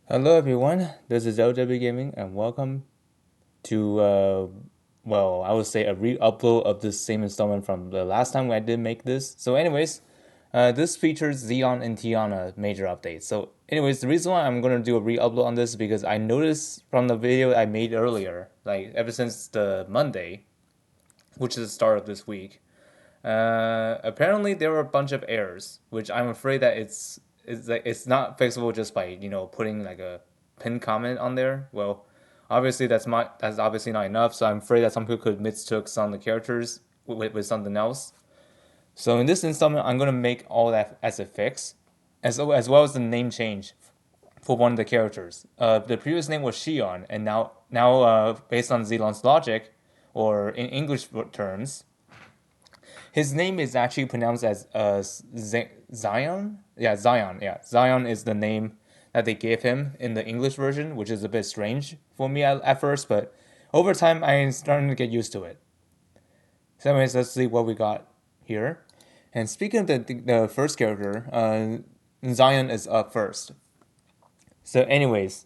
Hello everyone, this is LW Gaming and welcome to, I would say a re-upload of this same installment from the last time I did make this. So anyways, this features Xeon and Tiana major updates. So anyways, the reason why I'm going to do a re-upload on this is because I noticed from the video I made earlier, like ever since the Monday, which is the start of this week, apparently there were a bunch of errors, which I'm afraid that it's not fixable just by putting like a pinned comment on there. Well, obviously that's obviously not enough. So I'm afraid that some people could mistook some of the characters with something else. So in this installment, I'm gonna make all that as a fix, as well as the name change for one of the characters. The previous name was Shion, and now based on Zelon's logic, or in English terms, his name is actually pronounced as Zion. Yeah, Zion. Yeah, Zion is the name that they gave him in the English version, which is a bit strange for me at first, but over time I'm starting to get used to it. So, anyways, let's see what we got here. And speaking of the first character, Zion is up first. So, anyways,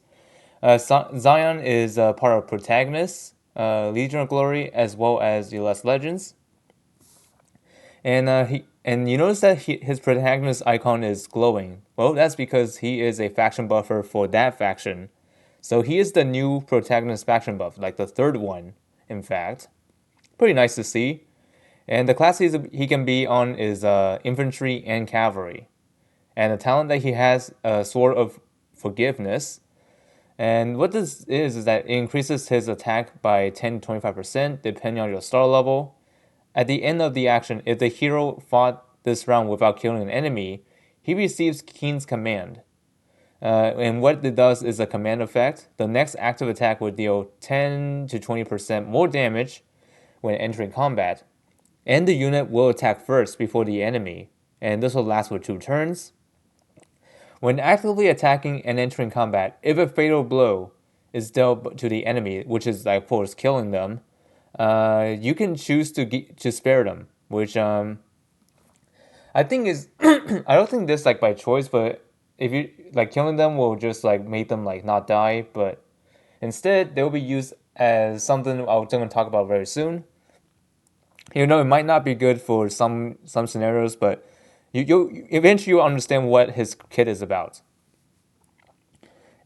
Zion is part of Protagonist, Legion of Glory, as well as the Last Legends. And you notice that his protagonist icon is glowing. Well, that's because he is a faction buffer for that faction. So he is the new protagonist faction buff, like the third one, in fact. Pretty nice to see. And the classes he can be on is infantry and cavalry. And the talent that he has, Sword of Forgiveness. And what this is that it increases his attack by 10 to 25% depending on your star level. At the end of the action, if the hero fought this round without killing an enemy, he receives Keen's command. And what it does is a command effect. The next active attack will deal 10 to 20% more damage when entering combat. And the unit will attack first before the enemy. And this will last for 2 turns. When actively attacking and entering combat, if a fatal blow is dealt to the enemy, which is, like, of course, killing them, you can choose to spare them, which I think is I don't think this like by choice, but if you like killing them will just like make them like not die, but instead they'll be used as something I'm going to talk about very soon. You know, it might not be good for some scenarios, but you eventually you'll understand what his kit is about.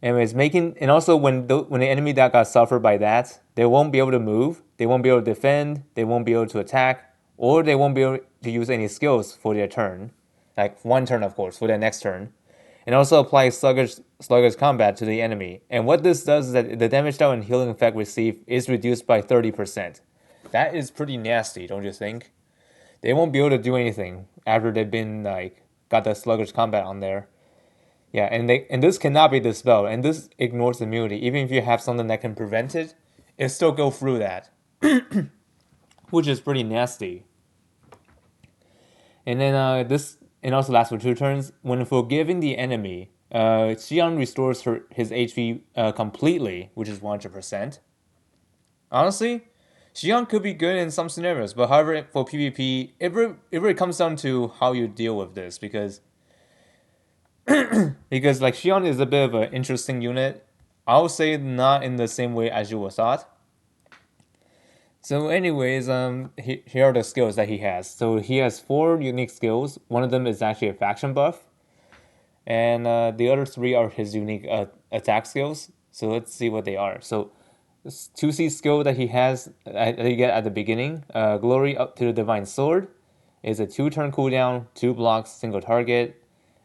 Anyways, making and also when the enemy that got suffered by that, they won't be able to move, they won't be able to defend, they won't be able to attack, or they won't be able to use any skills for their turn, like one turn of course for their next turn, and also apply sluggish combat to the enemy. And what this does is that the damage dealt and healing effect received is reduced by 30%. That is pretty nasty, don't you think? They won't be able to do anything after they've been like got the sluggish combat on there. Yeah, and this cannot be dispelled, and this ignores immunity. Even if you have something that can prevent it, it still go through that, which is pretty nasty. And then this and also lasts for 2 turns. When forgiving the enemy, Xion restores his HP completely, which is 100%. Honestly, Xion could be good in some scenarios, but however, for PvP, it really comes down to how you deal with this because like Xion is a bit of an interesting unit. I would say not in the same way as you would thought. So, anyways, here are the skills that he has. So he has 4 unique skills. One of them is actually a faction buff, and the other 3 are his unique attack skills. So let's see what they are. So, this 2C skill that he has that you get at the beginning, Glory up to the Divine Sword, is a 2 turn cooldown, 2 blocks, single target,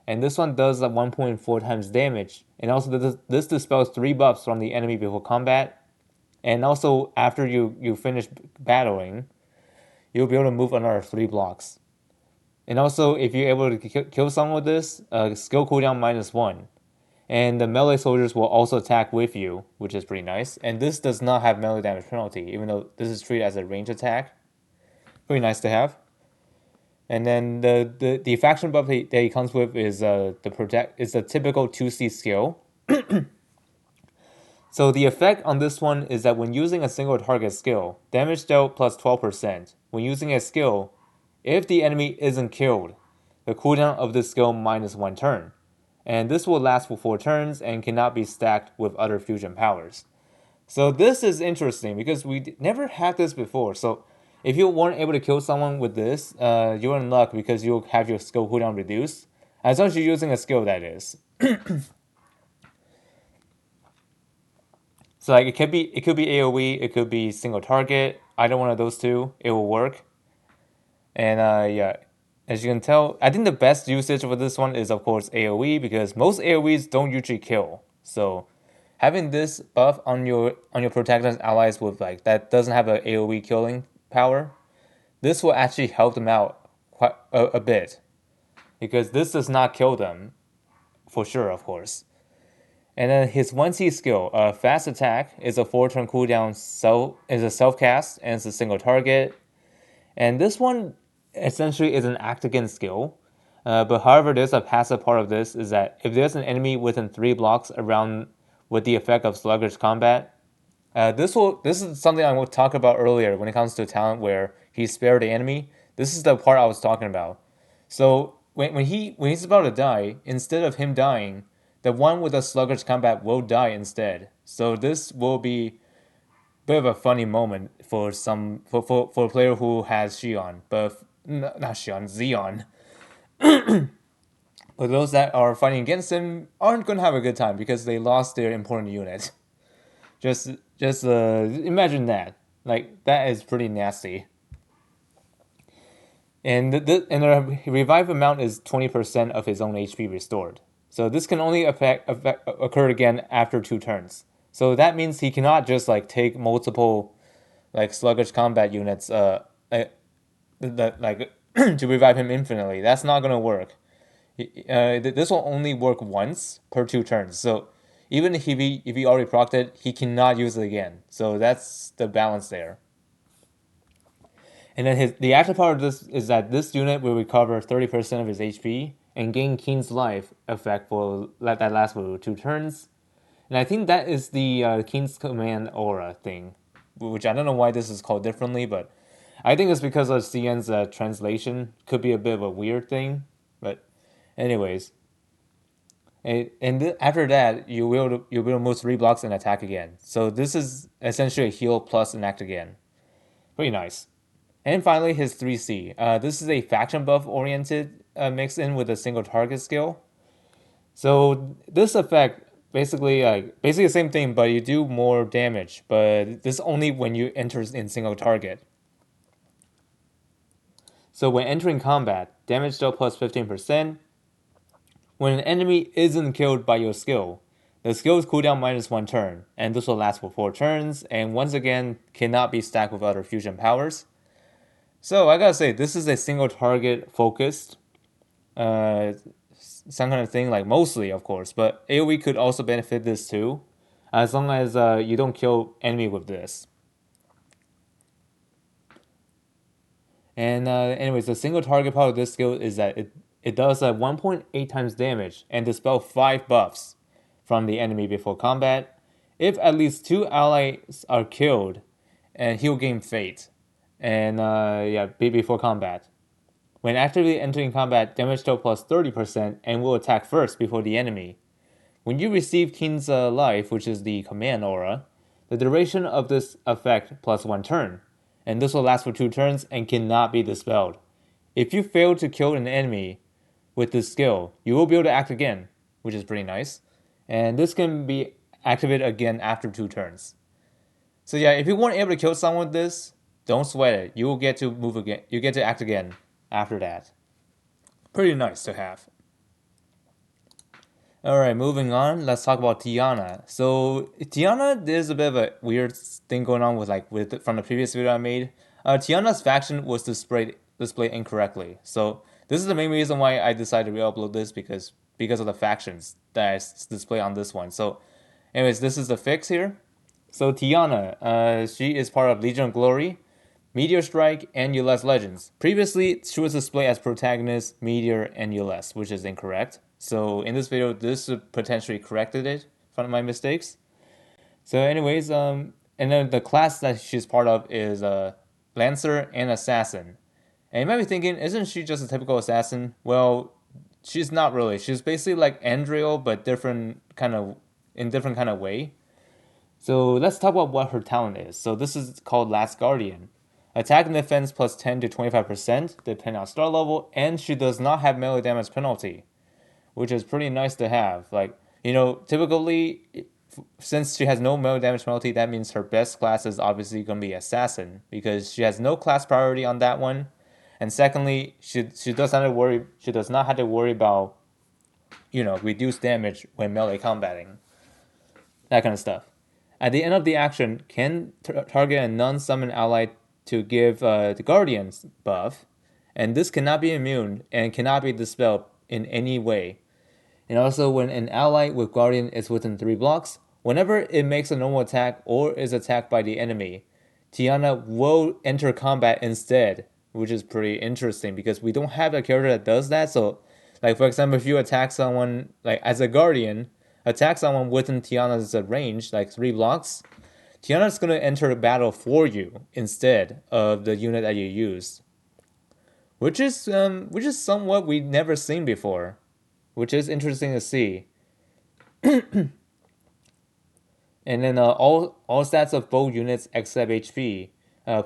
and this one does 1.4 times damage. And also, this dispels 3 buffs from the enemy before combat. And also, after you finish battling, you'll be able to move another 3 blocks. And also, if you're able to kill someone with this, skill cooldown -1. And the melee soldiers will also attack with you, which is pretty nice. And this does not have melee damage penalty, even though this is treated as a range attack. Pretty nice to have. And then the faction buff that he comes with is the typical 2C skill. So the effect on this one is that when using a single target skill, damage dealt plus 12%. When using a skill, if the enemy isn't killed, the cooldown of this skill -1 turn. and this will last for 4 turns and cannot be stacked with other fusion powers. So this is interesting because we never had this before. So if you weren't able to kill someone with this, you're in luck because you'll have your skill cooldown reduced. As long as you're using a skill, that is. So like it could be AoE, it could be single target. Either one of those two, it will work. And yeah, as you can tell, I think the best usage for this one is of course AoE because most AoEs don't usually kill. So having this buff on your protagonist allies with like that doesn't have an AoE killing power, this will actually help them out quite a bit because this does not kill them for sure, of course. And then his 1C skill, fast attack, is a 4 turn cooldown. Is a self cast and it's a single target. And this one essentially is an act again skill. But however, there's a passive part of this is that if there's an enemy within 3 blocks around with the effect of sluggish combat, this is something I will talk about earlier when it comes to talent where he spared the enemy. This is the part I was talking about. So when he's about to die, instead of him dying, the one with the sluggish combat will die instead. So this will be a bit of a funny moment for for a player who has Xion, but not Xion, Xeon. But those that are fighting against him aren't gonna have a good time because they lost their important unit. Just just imagine that. Like that is pretty nasty. And the revive amount is 20% of his own HP restored. So this can only occur again after 2 turns. So that means he cannot just like take multiple like sluggish combat units that like to revive him infinitely. That's not gonna work. This will only work once per 2 turns. So even if he already procced it, he cannot use it again. So that's the balance there. And then the active part of this is that this unit will recover 30% of his HP and gain Keen's life effect for that lasts for 2 turns. And I think that is the Keen's command aura thing, which I don't know why this is called differently, but I think it's because of CN's translation. Could be a bit of a weird thing, but anyways. And after that, you will move 3 blocks and attack again. So this is essentially a heal plus an act again. Pretty nice. And finally, his 3C. This is a faction buff oriented mixed in with a single target skill. So this effect basically the same thing, but you do more damage. But this is only when you enter in single target. So when entering combat, damage dealt plus 15%. When an enemy isn't killed by your skill, the skill's cooldown minus 1 turn, and this will last for 4 turns, and once again cannot be stacked with other fusion powers. So I gotta say, this is a single target focused, uh, some kind of thing, like mostly, of course, but AoE could also benefit this too, as long as you don't kill enemy with this. And anyways, the single target part of this skill is that it does 1.8 times damage and dispel 5 buffs from the enemy before combat. If at least 2 allies are killed, and he'll gain fate. And yeah, before combat. When actively entering combat, damage dealt plus 30% and will attack first before the enemy. When you receive Keen's life, which is the command aura, the duration of this effect plus 1 turn, and this will last for 2 turns and cannot be dispelled. If you fail to kill an enemy with this skill, you will be able to act again, which is pretty nice. And this can be activated again after 2 turns. So yeah, if you weren't able to kill someone with this, don't sweat it. You will get to move again. You get to act again after that. Pretty nice to have. All right, moving on. Let's talk about Tiana. So Tiana, there's a bit of a weird thing going on with from the previous video I made. Tiana's faction was displayed incorrectly. So this is the main reason why I decided to re-upload this because of the factions that I display on this one. So, anyways, this is the fix here. So Tiana, she is part of Legion of Glory, Meteor Strike, and Ulysses Legends. Previously, she was displayed as protagonist, Meteor, and Ulysses, which is incorrect. So in this video, this potentially corrected it from my mistakes. So anyways, and then the class that she's part of is Lancer and Assassin. And you might be thinking, isn't she just a typical assassin? Well, she's not really. She's basically like Andreal, but different kind of way. So let's talk about what her talent is. So this is called Last Guardian. Attack and defense plus 10 to 25%, depending on star level, and she does not have melee damage penalty, which is pretty nice to have. Like, typically, since she has no melee damage penalty, that means her best class is obviously going to be Assassin, because she has no class priority on that one. And secondly, she does not have to worry. She does not have to worry about reduced damage when melee combating, that kind of stuff. At the end of the action, can target a non-summon ally to give the Guardian's buff, and this cannot be immune and cannot be dispelled in any way. And also, when an ally with Guardian is within 3 blocks, whenever it makes a normal attack or is attacked by the enemy, Tiana will enter combat instead, which is pretty interesting because we don't have a character that does that. So, like for example, if you attack someone like as a Guardian, attack someone within Tiana's range, like 3 blocks, Tiana's gonna enter the battle for you instead of the unit that you use, which is somewhat we never seen before, which is interesting to see. And then all stats of both units except HP,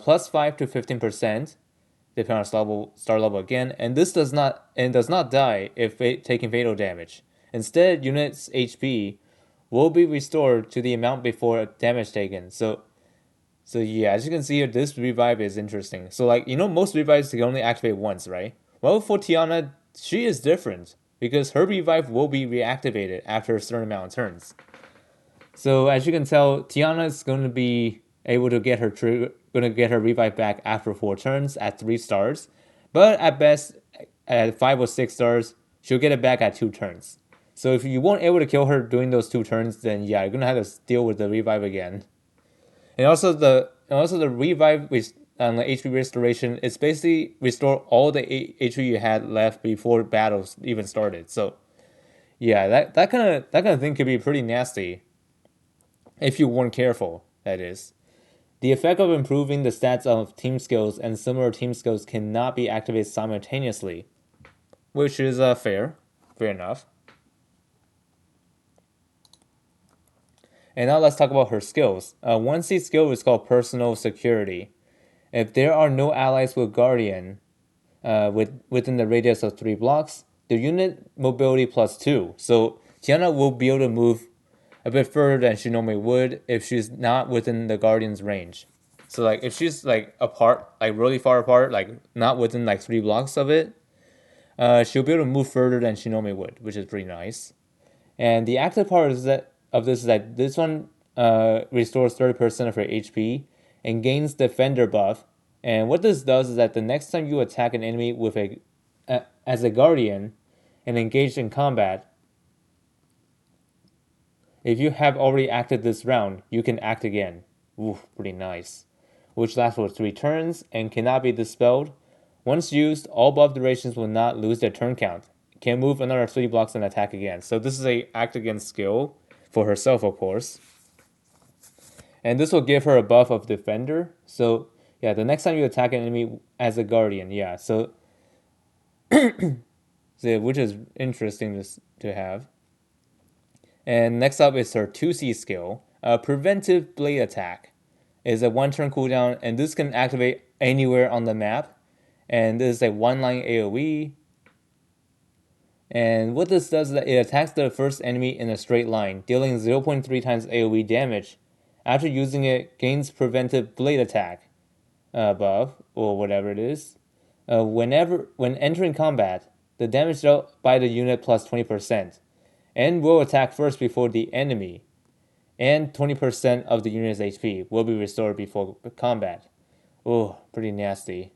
plus 5 to 15%, depending on star level again, and this does not die if taking fatal damage. Instead, units HP will be restored to the amount before damage taken. So yeah, as you can see here, this revive is interesting. So like most revives can only activate once, right? Well, for Tiana, she is different because her revive will be reactivated after a certain amount of turns. So as you can tell, Tiana is going to be able to get her revive back after 4 turns at 3 stars, but at best at 5 or 6 stars, she'll get it back at 2 turns. So if you weren't able to kill her during those 2 turns, then yeah, you're gonna have to deal with the revive again. And also the revive with the HP restoration, it's basically restore all the HP you had left before battles even started. So yeah, that kind of thing could be pretty nasty if you weren't careful. That is. The effect of improving the stats of team skills and similar team skills cannot be activated simultaneously, which is fair enough. And now let's talk about her skills. One C skill is called Personal Security. If there are no allies with Guardian within the radius of 3 blocks, the unit mobility plus 2. So Tiana will be able to move a bit further than she normally would if she's not within the Guardian's range. So like if she's like apart, like really far apart, like not within like 3 blocks of it, she'll be able to move further than she normally would, which is pretty nice. And the active part is that this one restores 30% of her HP and gains Defender buff. And what this does is that the next time you attack an enemy with as a Guardian and engaged in combat, if you have already acted this round, you can act again. Ooh, pretty nice. Which lasts for 3 turns and cannot be dispelled. Once used, all buff durations will not lose their turn count. Can move another 3 blocks and attack again. So this is a act again skill for herself, of course. And this will give her a buff of Defender. So yeah, the next time you attack an enemy as a Guardian, yeah. So which is interesting to have. And next up is her 2C skill. Preventive Blade Attack is a 1-turn cooldown, and this can activate anywhere on the map. And this is a 1-line AoE. And what this does is that it attacks the first enemy in a straight line, dealing 0.3 times AoE damage. After using it, gains Preventive Blade Attack buff, or whatever it is. When entering combat, the damage dealt by the unit plus 20%. And will attack first before the enemy, and 20% of the unit's HP will be restored before combat. Oh, pretty nasty.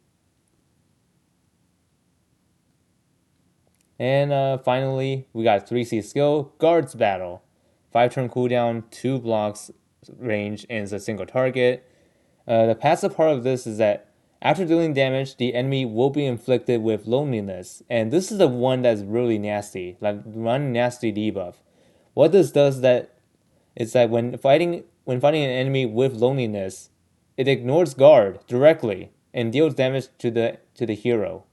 And finally, we got 3C skill, Guards Battle. 5-turn cooldown, 2 blocks range, and it's a single target. The passive part of this is that after dealing damage, the enemy will be inflicted with loneliness. And this is the one that's really nasty, like one nasty debuff. What this does is that when fighting an enemy with loneliness, it ignores guard directly and deals damage to the hero.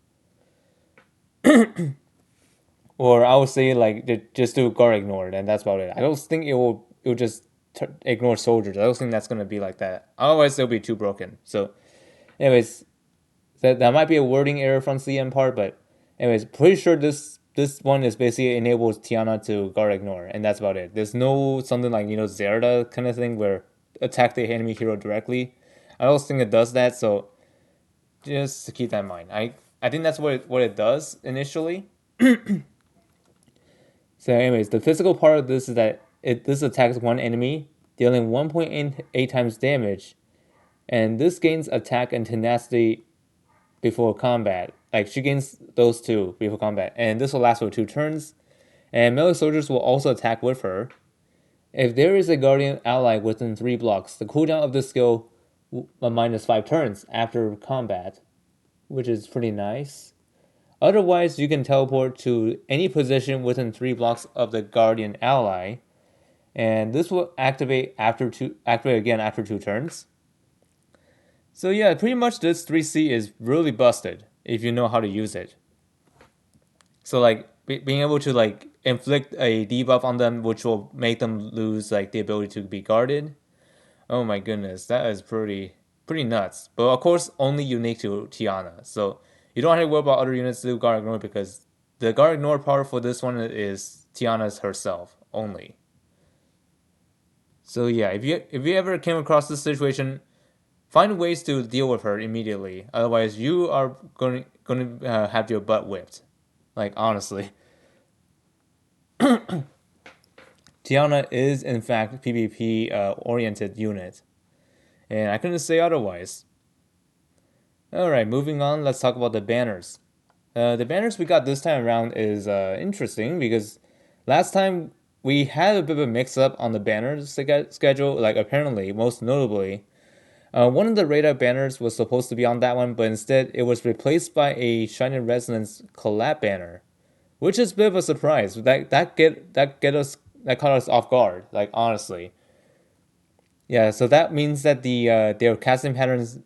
Or I would say like just do guard ignore, and that's about it. I don't think it will just ignore soldiers. I don't think that's gonna be like that. Otherwise, they'll be too broken. So, anyways, that might be a wording error from CM part, but anyways, pretty sure this one is basically enables Tiana to guard ignore, and that's about it. There's no something like Zelda kind of thing where attack the enemy hero directly. I don't think it does that, so just to keep that in mind. I think that's what it does initially. So, anyways, the physical part of this is that this attacks one enemy, dealing 1.8 times damage, and this gains attack and tenacity before combat. Like she gains those two before combat, and this will last for 2 turns. And melee soldiers will also attack with her. If there is a guardian ally within 3 blocks, the cooldown of this skill minus 5 turns after combat, which is pretty nice. Otherwise, you can teleport to any position within 3 blocks of the guardian ally, and this will activate again after 2 turns. So yeah, pretty much this 3C is really busted if you know how to use it. So like being able to like inflict a debuff on them, which will make them lose like the ability to be guarded. Oh my goodness, that is pretty nuts. But of course, only unique to Tiana. So you don't have to worry about other units to do guard ignore because the guard ignore part for this one is Tiana's herself only. So yeah, if you ever came across this situation, find ways to deal with her immediately. Otherwise, you are going to have your butt whipped. Like honestly, Tiana is in fact PvP oriented unit, and I couldn't say otherwise. All right, moving on. Let's talk about the banners. The banners we got this time around is interesting because last time we had a bit of a mix-up on the banners schedule. Like apparently, most notably, one of the radar banners was supposed to be on that one, but instead it was replaced by a Shining Resonance collab banner, which is a bit of a surprise. That caught us off guard. Like honestly, yeah. So that means that their casting patterns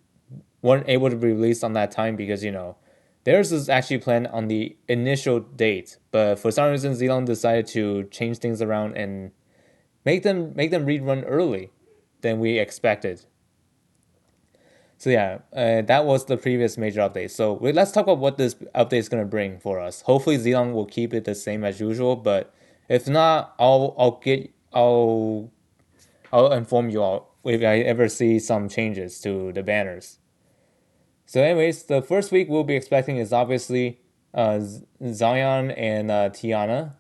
weren't able to be released on that time because theirs was actually planned on the initial date, but for some reason Xenon decided to change things around and make them rerun early than we expected. So yeah, that was the previous major update. So let's talk about what this update is gonna bring for us. Hopefully Xenon will keep it the same as usual, but if not, I'll inform you all if I ever see some changes to the banners. So, anyways, the first week we'll be expecting is obviously Zion and Tiana,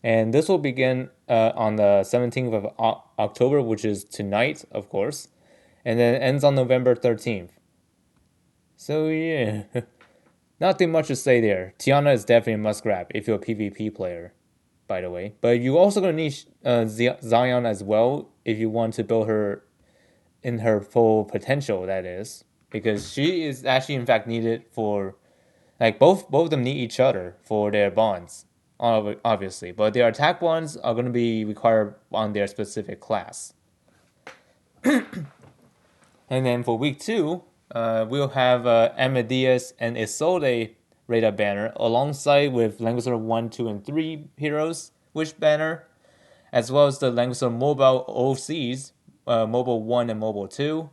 and this will begin on the 17th of October, which is tonight, of course, and then ends on November 13th. So yeah, nothing much to say there. Tiana is definitely a must grab if you're a PvP player, by the way. But you're also gonna need Zion as well if you want to build her in her full potential. That is because she is actually in fact needed for like both of them need each other for their bonds, obviously. But their attack bonds are going to be required on their specific class. And then for week 2, we'll have Amadeus and Isolde radar banner alongside with Langrisser 1, 2, and 3 heroes wish banner, as well as the Langrisser mobile OCs, mobile 1 and mobile 2,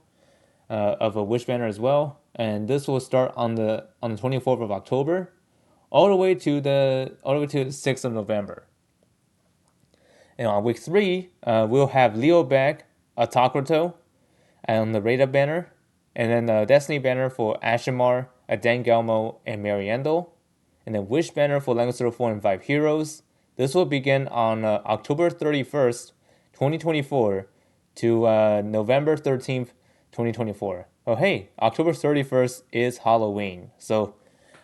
of a wish banner as well. And this will start on the 24th of October, all the way to the 6th of November. And on week 3, we'll have Leo back, Autocrato, on the radar banner, and then the Destiny banner for Ashimar, Adangalmo, and Mariendel, and then Wish banner for Langrisser 4 and 5 heroes. This will begin on October 31st, 2024 to November 13th, 2024. Oh hey, October 31st is Halloween. So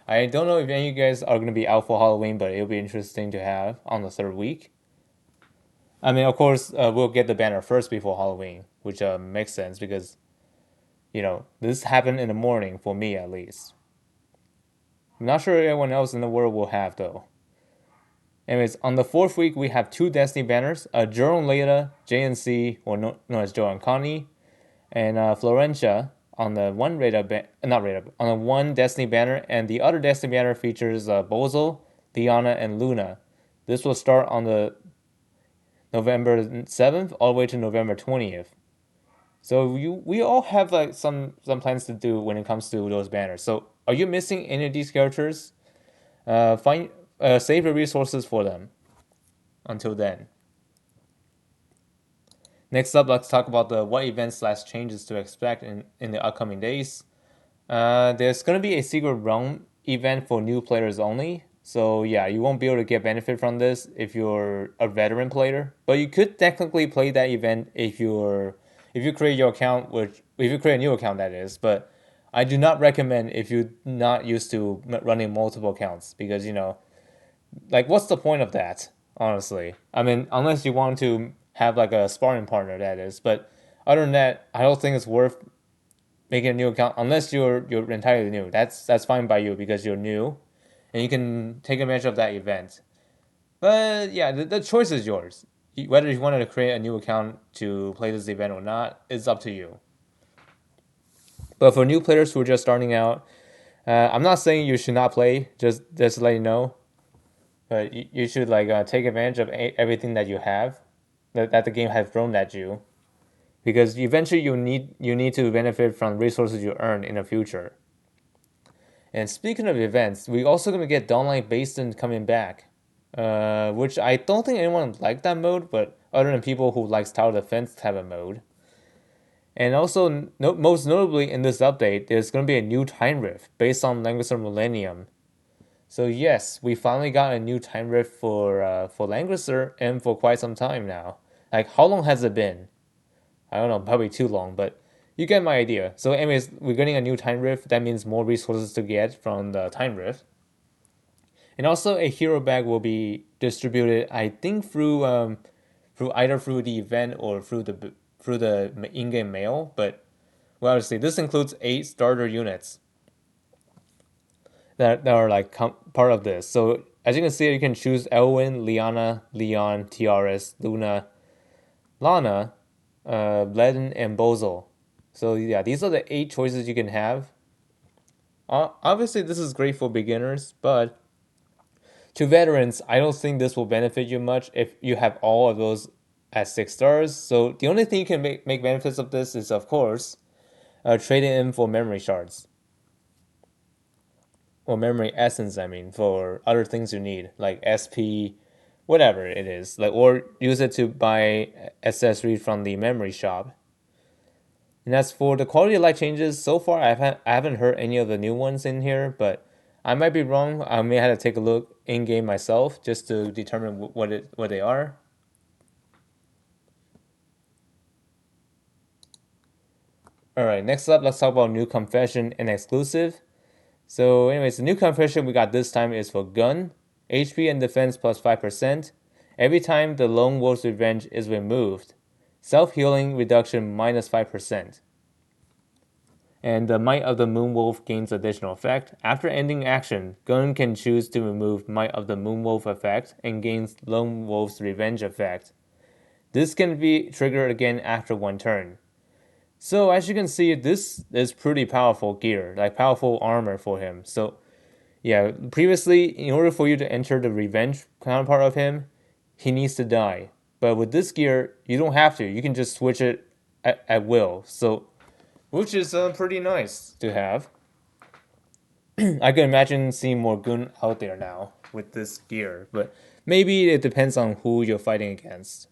I don't know if any of you guys are going to be out for Halloween, but it'll be interesting to have on the 3rd week. I mean, of course, we'll get the banner first before Halloween, which makes sense because, this happened in the morning for me at least. I'm not sure everyone else in the world will have though. Anyways, on the 4th week, we have 2 Destiny banners, Jerome Leda, JNC, or known as Joan Connie, and Florentia on the on the one Destiny banner, and the other Destiny banner features Bozel, Tiana, and Luna. This will start on the November 7th all the way to November 20th. So we all have like some plans to do when it comes to those banners. So are you missing any of these characters? Find save the resources for them until then. Next up, let's talk about the what events slash changes to expect in the upcoming days. There's gonna be a secret realm event for new players only. So yeah, you won't be able to get benefit from this if you're a veteran player, but you could technically play that event if you create your account, which if you create a new account that is. But I do not recommend if you're not used to running multiple accounts because like what's the point of that? Honestly, I mean, unless you want to have like a sparring partner, that is. But other than that, I don't think it's worth making a new account unless you're entirely new. That's fine by you because you're new, and you can take advantage of that event. But yeah, the choice is yours. Whether you wanted to create a new account to play this event or not is up to you. But for new players who are just starting out, I'm not saying you should not play. Just to let you know, but you should like take advantage of everything that you have, that the game has thrown at you, because eventually you need to benefit from resources you earn in the future. And speaking of events, we also gonna get Dawnlight Basin coming back, which I don't think anyone liked that mode, but other than people who likes tower defense type of mode. And also, most notably in this update, there's gonna be a new time rift based on Langrisser Millennium. So yes, we finally got a new time rift for Langrisser and for quite some time now. Like how long has it been? I don't know, probably too long, but you get my idea. So anyways, we're getting a new time rift. That means more resources to get from the time rift. And also a hero bag will be distributed, I think, through either through the event or through the in-game mail. But well, obviously, this includes 8 starter units that are like part of this. So as you can see, you can choose Elwyn, Liana, Leon, TRS, Luna, Lana, Ledin, and Bozel. So yeah, these are the 8 choices you can have. Obviously, this is great for beginners, but to veterans, I don't think this will benefit you much if you have all of those at 6 stars. So the only thing you can make benefits of this is, of course, trading in for memory shards or memory essence. I mean, for other things you need like SP, whatever it is, like or use it to buy accessories from the memory shop. And as for the quality of life changes, so far I haven't heard any of the new ones in here, but I might be wrong. I may have to take a look in game myself just to determine what they are. All right, next up, let's talk about new confession and exclusive. So, anyways, the new confession we got this time is for gun, HP and defense plus 5%. Every time the Lone Wolf's Revenge is removed, self healing reduction minus 5%. And the Might of the Moonwolf gains additional effect. After ending action, Gun can choose to remove Might of the Moonwolf effect and gains Lone Wolf's Revenge effect. This can be triggered again after 1 turn. So as you can see, this is pretty powerful gear, like powerful armor for him. So yeah, previously, in order for you to enter the revenge counterpart of him, he needs to die. But with this gear, you don't have to. You can just switch it at will. So which is pretty nice to have. I can imagine seeing more Gun out there now with this gear, but maybe it depends on who you're fighting against.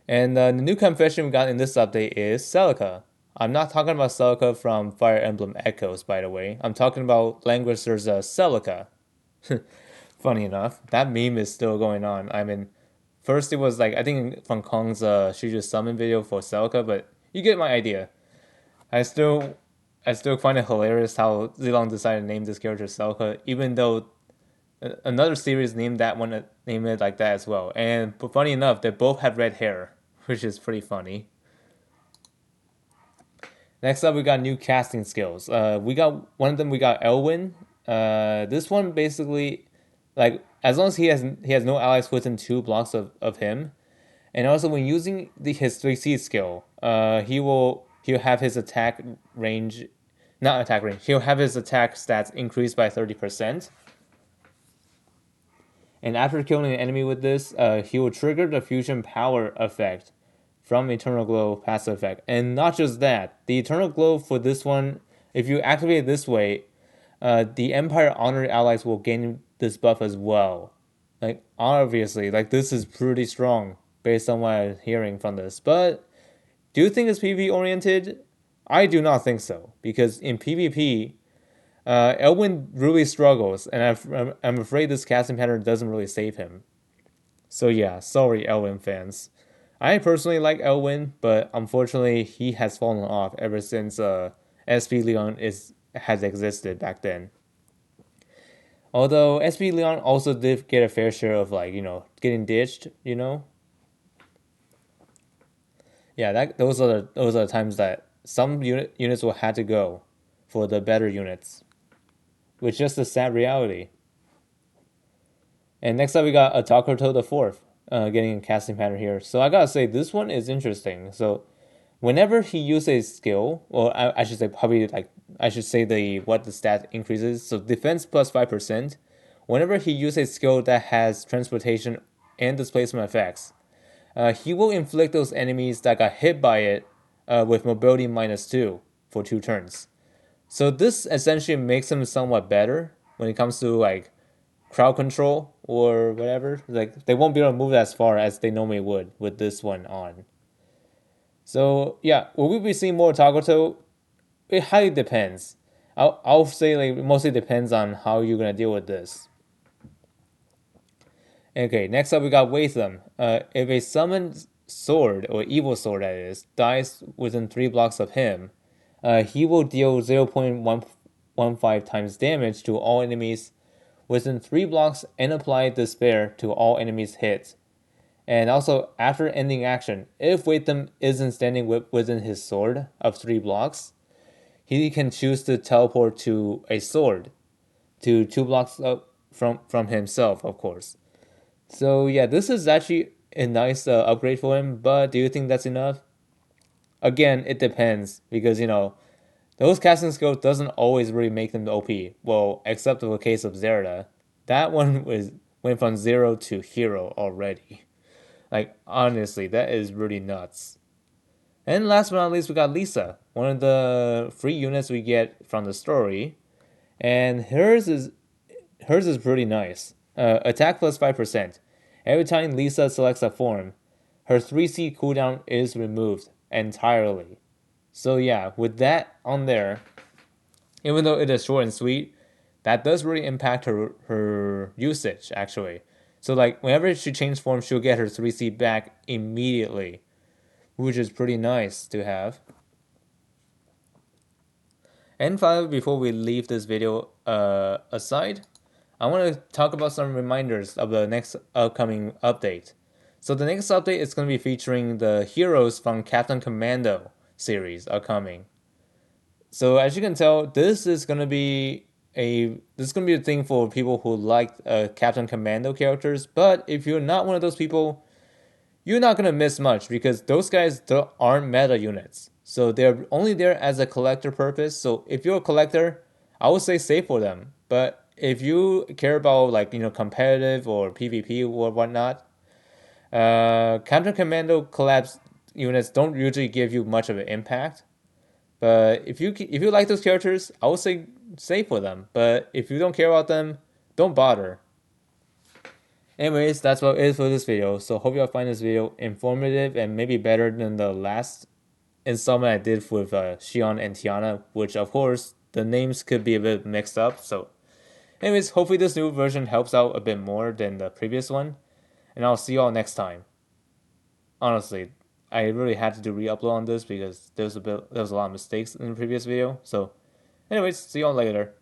And the new confession we got in this update is Celica. I'm not talking about Celica from Fire Emblem Echoes, by the way. I'm talking about Langrisser's Celica. Funny enough, that meme is still going on. I mean, first it was like, I think from Kong's She Just Summon video for Celica, but you get my idea. I still I still find it hilarious how Zilong decided to name this character Celica, even though another series named that one named it like that as well. And but funny enough, they both have red hair, which is pretty funny. Next up, we got new casting skills. We got one of them. We got Elwyn. This one basically, like as long as he has no allies within 2 blocks of him, and also when using his 3C skill, he'll have his attack range, not attack range. He'll have his attack stats increased by 30%. And after killing an enemy with this, he will trigger the fusion power effect from Eternal Glow passive effect. And not just that, the Eternal Glow for this one, if you activate it this way, the Empire Honored allies will gain this buff as well. Like, obviously, like, this is pretty strong based on what I'm hearing from this. But do you think it's PvP oriented? I do not think so, because in PvP, Elwyn really struggles, and I'm afraid this casting pattern doesn't really save him. So yeah, sorry, Elwyn fans. I personally like Elwyn, but unfortunately, he has fallen off ever since SP Leon has existed back then. Although SP Leon also did get a fair share of, like, getting ditched. Yeah, those are the times that some units will have to go for the better units, which is just a sad reality. And next up, we got Atakoto the Fourth, getting a casting pattern here. So I gotta say, this one is interesting. So whenever he uses a skill, or I should say probably like I should say the stat increases. So defense plus 5%. Whenever he uses a skill that has transportation and displacement effects, he will inflict those enemies that got hit by it with mobility -2 for 2 turns. So this essentially makes him somewhat better when it comes to like crowd control or whatever. Like they won't be able to move as far as they normally would with this one on. So yeah, will we be seeing more Takoto? It highly depends. I'll say like it mostly depends on how you're gonna deal with this. Okay, next up we got Watham. If a summoned sword, or evil sword that is, dies within 3 blocks of him, he will deal 0.115 times damage to all enemies within 3 blocks and apply despair to all enemies hit. And also, after ending action, if Watham isn't standing within his sword of 3 blocks, he can choose to teleport to a sword to 2 blocks up from himself, of course. So yeah, this is actually a nice upgrade for him. But do you think that's enough? Again, it depends because those casting skills doesn't always really make them OP. Well, except for the case of Zerda, that one went from 0 to hero already. Like honestly, that is really nuts. And last but not least, we got Lisa, one of the free units we get from the story, and hers is pretty nice. Attack plus 5%. Every time Lisa selects a form, her 3C cooldown is removed entirely. So yeah, with that on there, even though it is short and sweet, that does really impact her usage actually. So like whenever she changes form, she'll get her 3C back immediately, which is pretty nice to have. And finally, before we leave this video aside, I want to talk about some reminders of the next upcoming update. So the next update is going to be featuring the heroes from Captain Commando series upcoming. So as you can tell, this is going to be a thing for people who like Captain Commando characters. But if you're not one of those people, you're not going to miss much because those guys aren't meta units. So they're only there as a collector purpose. So if you're a collector, I would say save for them. But if you care about like competitive or PvP or whatnot, Captain Commando collapse units don't usually give you much of an impact. But if you like those characters, I would say save for them. But if you don't care about them, don't bother. Anyways, that's what it is for this video. So hope y'all find this video informative and maybe better than the last installment I did with Xion and Tiana, which of course the names could be a bit mixed up. So anyways, hopefully this new version helps out a bit more than the previous one. And I'll see y'all next time. Honestly, I really had to do re-upload on this because there was a lot of mistakes in the previous video. So anyways, see y'all later.